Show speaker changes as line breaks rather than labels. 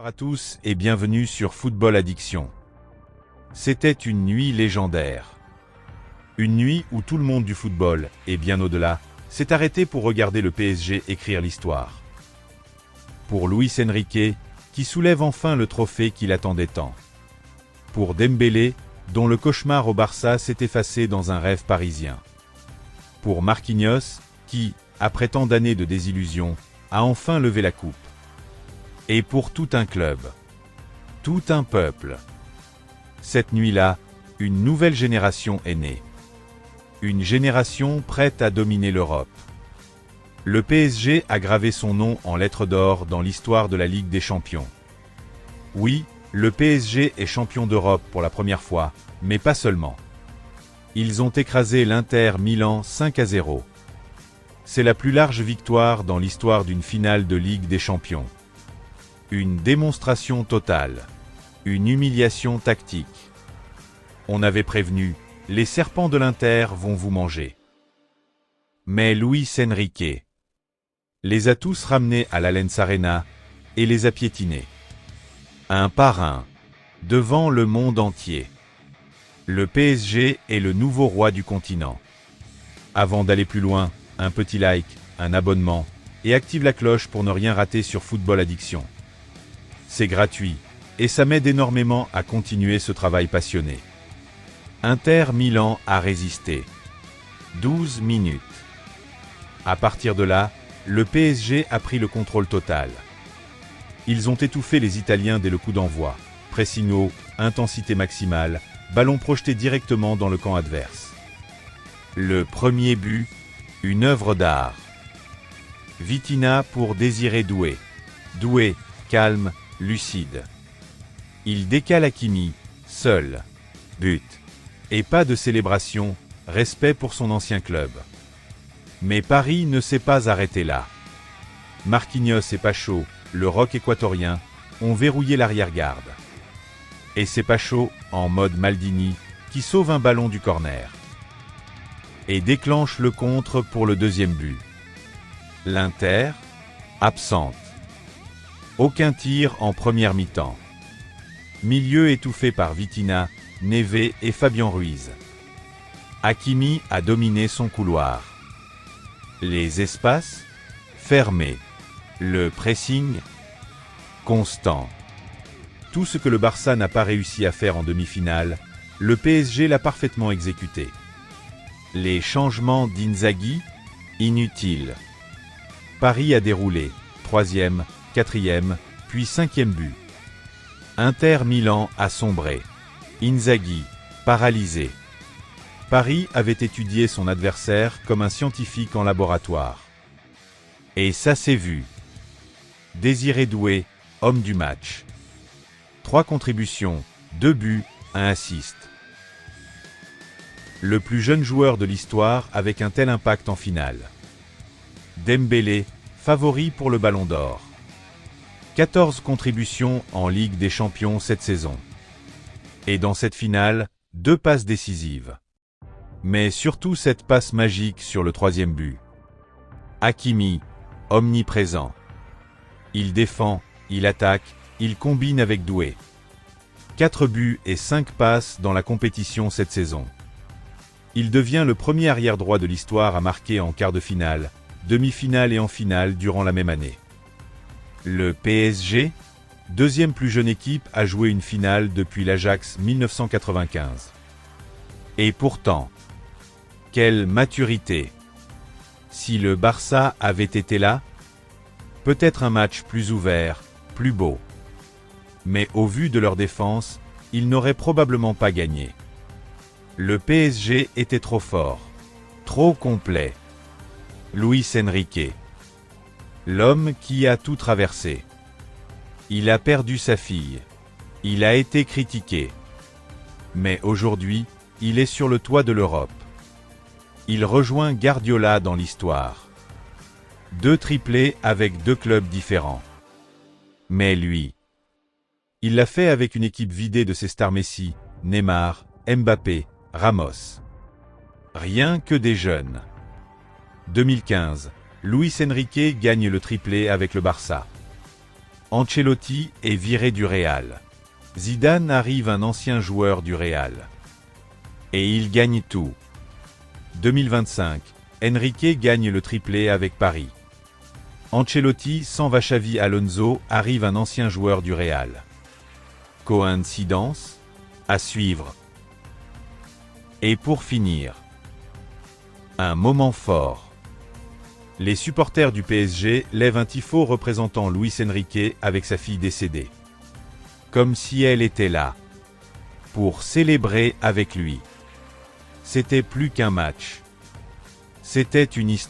Bonjour à tous et bienvenue sur Football Addiction. C'était une nuit légendaire. Une nuit où tout le monde du football, et bien au-delà, s'est arrêté pour regarder le PSG écrire l'histoire. Pour Luis Enrique, qui soulève enfin le trophée qu'il attendait tant. Pour Dembélé, dont le cauchemar au Barça s'est effacé dans un rêve parisien. Pour Marquinhos, qui, après tant d'années de désillusion, a enfin levé la coupe. Et pour tout un club. Tout un peuple. Cette nuit-là, une nouvelle génération est née. Une génération prête à dominer l'Europe. Le PSG a gravé son nom en lettres d'or dans l'histoire de la Ligue des Champions. Oui, le PSG est champion d'Europe pour la première fois, mais pas seulement. Ils ont écrasé l'Inter Milan 5-0. C'est la plus large victoire dans l'histoire d'une finale de Ligue des Champions. Une démonstration totale. Une humiliation tactique. On avait prévenu, les serpents de l'Inter vont vous manger. Mais Luis Enrique les a tous ramenés à l'Allianz Arena et les a piétinés. Un par un, devant le monde entier. Le PSG est le nouveau roi du continent. Avant d'aller plus loin, un petit like, un abonnement, et active la cloche pour ne rien rater sur Football Addiction. C'est gratuit, et ça m'aide énormément à continuer ce travail passionné. Inter Milan a résisté. 12 minutes. À partir de là, le PSG a pris le contrôle total. Ils ont étouffé les Italiens dès le coup d'envoi. Pressing haut, intensité maximale, ballon projeté directement dans le camp adverse. Le premier but, une œuvre d'art. Vitinha pour Désiré Doué. Doué, calme, lucide. Il décale Hakimi, seul. But. Et pas de célébration, respect pour son ancien club. Mais Paris ne s'est pas arrêté là. Marquinhos et Pacho, le rock équatorien, ont verrouillé l'arrière-garde. Et c'est Pacho, en mode Maldini, qui sauve un ballon du corner. Et déclenche le contre pour le deuxième but. L'Inter, absente. Aucun tir en première mi-temps. Milieu étouffé par Vitinha, Neves et Fabien Ruiz. Hakimi a dominé son couloir. Les espaces, fermés. Le pressing, constant. Tout ce que le Barça n'a pas réussi à faire en demi-finale, le PSG l'a parfaitement exécuté. Les changements d'Inzaghi, inutiles. Paris a déroulé, 3e, 4e, puis 5e but. Inter Milan a sombré. Inzaghi, paralysé. Paris avait étudié son adversaire comme un scientifique en laboratoire. Et ça s'est vu. Désiré Doué, homme du match. 3 contributions, 2 buts, 1 assist. Le plus jeune joueur de l'histoire avec un tel impact en finale. Dembélé, favori pour le Ballon d'Or. 14 contributions en Ligue des Champions cette saison. Et dans cette finale, 2 passes décisives. Mais surtout cette passe magique sur le 3e but. Hakimi, omniprésent. Il défend, il attaque, il combine avec Doué. 4 buts et 5 passes dans la compétition cette saison. Il devient le premier arrière-droit de l'histoire à marquer en quart de finale, demi-finale et en finale durant la même année. Le PSG, deuxième plus jeune équipe à jouer une finale depuis l'Ajax 1995. Et pourtant, quelle maturité! Si le Barça avait été là, peut-être un match plus ouvert, plus beau. Mais au vu de leur défense, ils n'auraient probablement pas gagné. Le PSG était trop fort, trop complet. Luis Enrique. L'homme qui a tout traversé. Il a perdu sa fille. Il a été critiqué. Mais aujourd'hui, il est sur le toit de l'Europe. Il rejoint Guardiola dans l'histoire. 2 triplés avec 2 clubs différents. Mais lui, il l'a fait avec une équipe vidée de ses stars Messi, Neymar, Mbappé, Ramos. Rien que des jeunes. 2015, Luis Enrique gagne le triplé avec le Barça. Ancelotti est viré du Real. Zidane arrive, un ancien joueur du Real. Et il gagne tout. 2025, Enrique gagne le triplé avec Paris. Ancelotti s'en va, Xavi Alonso arrive, un ancien joueur du Real. Coïncidence? À suivre. Et pour finir, un moment fort. Les supporters du PSG lèvent un tifo représentant Luis Enrique avec sa fille décédée. Comme si elle était là. Pour célébrer avec lui. C'était plus qu'un match. C'était une histoire.